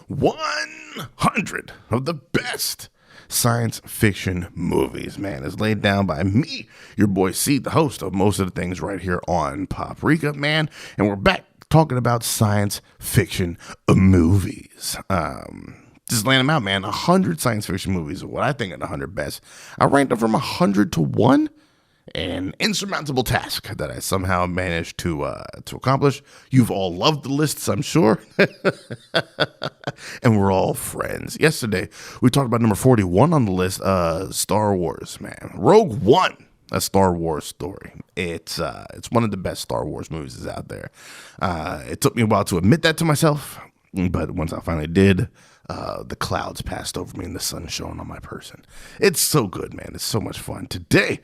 100 of the best science fiction movies, man, is laid down by me, your boy C, the host of most of the things right here on Paprika, man. And we're back talking about science fiction movies. Just laying them out, man. 100 science fiction movies are what I think are the 100 best. I ranked them from 100 to 1. An insurmountable task that I somehow managed to accomplish. You've all loved the lists, I'm sure. And we're all friends. Yesterday, we talked about number 41 on the list, Star Wars, man. Rogue One, a Star Wars story. It's one of the best Star Wars movies out there. It took me a while to admit that to myself, but once I finally did, the clouds passed over me and the sun shone on my person. It's so good, man. It's so much fun. Today,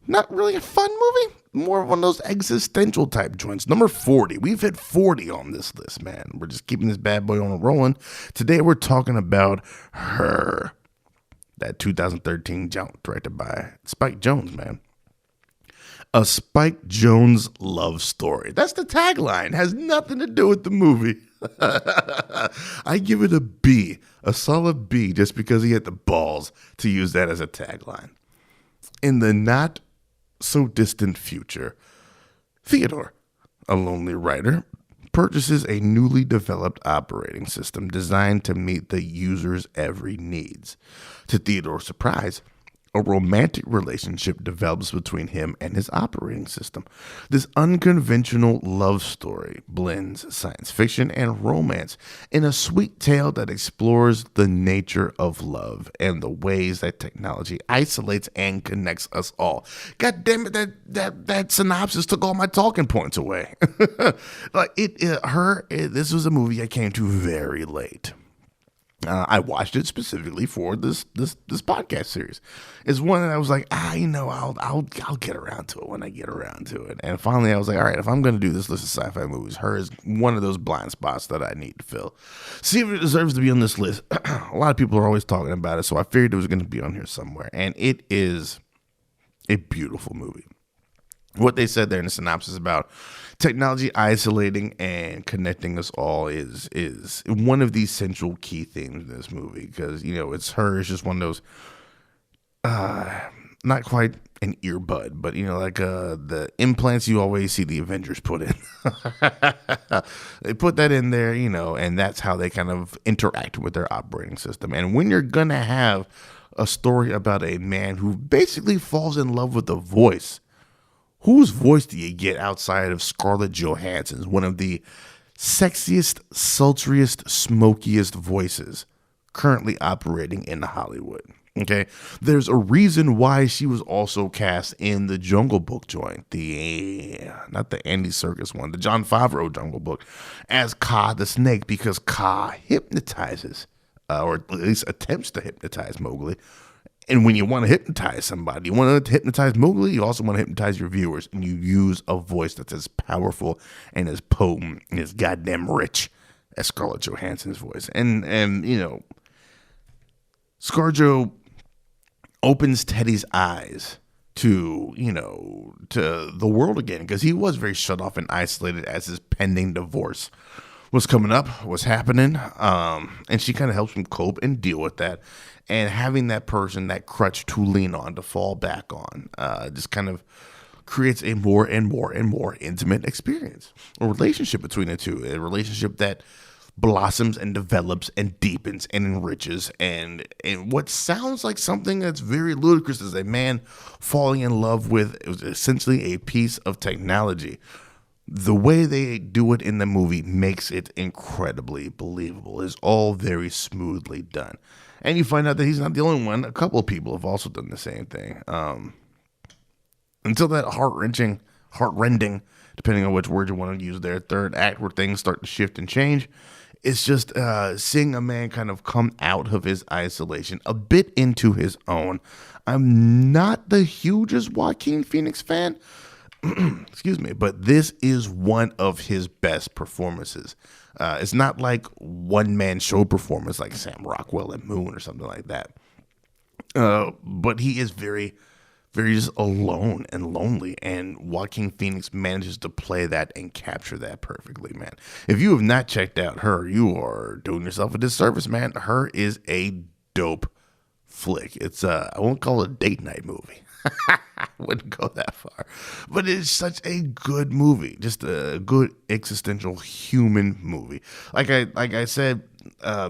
not really a fun movie, more of one of those existential type joints. Number 40. We've hit 40 on this list, man. We're just keeping this bad boy on rolling. Today we're talking about Her, that 2013 jaunt directed by Spike Jonze, man. A Spike Jonze love story. That's the tagline. It has nothing to do with the movie. I give it a B, a solid B, just because he had the balls to use that as a tagline. In the not so distant future, Theodore, a lonely writer, purchases a newly developed operating system designed to meet the user's every needs. To Theodore's surprise, a romantic relationship develops between him and his operating system. This unconventional love story blends science fiction and romance in a sweet tale that explores the nature of love and the ways that technology isolates and connects us all. God damn it, that synopsis took all my talking points away. This was a movie I came to very late. I watched it specifically for this podcast series. It's one that I was like, I'll get around to it when I get around to it. And finally, I was like, all right, if I'm going to do this list of sci-fi movies, Her is one of those blind spots that I need to fill. See if it deserves to be on this list. A lot of people are always talking about it, so I figured it was going to be on here somewhere. And it is a beautiful movie. What they said there in the synopsis about technology isolating and connecting us all is one of the central key themes in this movie, because it's Her is just one of those not quite an earbud, but like the implants you always see the Avengers put in. They put that in there, and that's how they kind of interact with their operating system. And when you're gonna have a story about a man who basically falls in love with a voice, whose voice do you get outside of Scarlett Johansson's, one of the sexiest, sultriest, smokiest voices currently operating in Hollywood? Okay, there's a reason why she was also cast in the Jungle Book joint, not the Andy Serkis one, the Jon Favreau Jungle Book, as Kaa the Snake, because Kaa hypnotizes, or at least attempts to hypnotize Mowgli. And when you want to hypnotize somebody, you want to hypnotize Mowgli, you also want to hypnotize your viewers. And you use a voice that's as powerful and as potent and as goddamn rich as Scarlett Johansson's voice. And ScarJo opens Teddy's eyes to the world again, because he was very shut off and isolated as his pending divorce was coming up, was happening. And she kind of helps him cope and deal with that. And having that person, that crutch to lean on, to fall back on, just kind of creates a more and more and more intimate experience. A relationship between the two, a relationship that blossoms and develops and deepens and enriches. And what sounds like something that's very ludicrous is a man falling in love with essentially a piece of technology. The way they do it in the movie makes it incredibly believable. It's all very smoothly done. And you find out that he's not the only one. A couple of people have also done the same thing. Until that heart-rending, depending on which word you want to use there, third act where things start to shift and change. It's just seeing a man kind of come out of his isolation, a bit into his own. I'm not the hugest Joaquin Phoenix fan, excuse me, but this is one of his best performances. It's not like one-man show performance like Sam Rockwell and Moon or something like that. But he is very, very just alone and lonely. And Joaquin Phoenix manages to play that and capture that perfectly, man. If you have not checked out Her, you are doing yourself a disservice, man. Her is a dope flick. It's I won't call it a date night movie. I wouldn't go that far, but it's such a good movie, just a good existential human movie. Like I said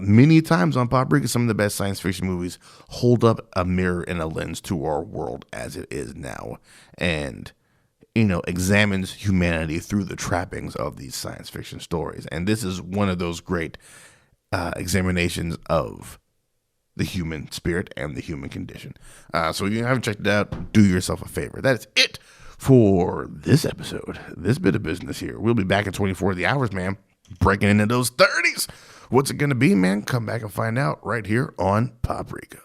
many times on Paprika, some of the best science fiction movies hold up a mirror and a lens to our world as it is now, and examines humanity through the trappings of these science fiction stories. And this is one of those great examinations of the human spirit and the human condition. So if you haven't checked it out, do yourself a favor. That is it for this episode, this bit of business here. We'll be back in 24 of the hours, man, breaking into those 30s. What's it going to be, man? Come back and find out right here on Paprika.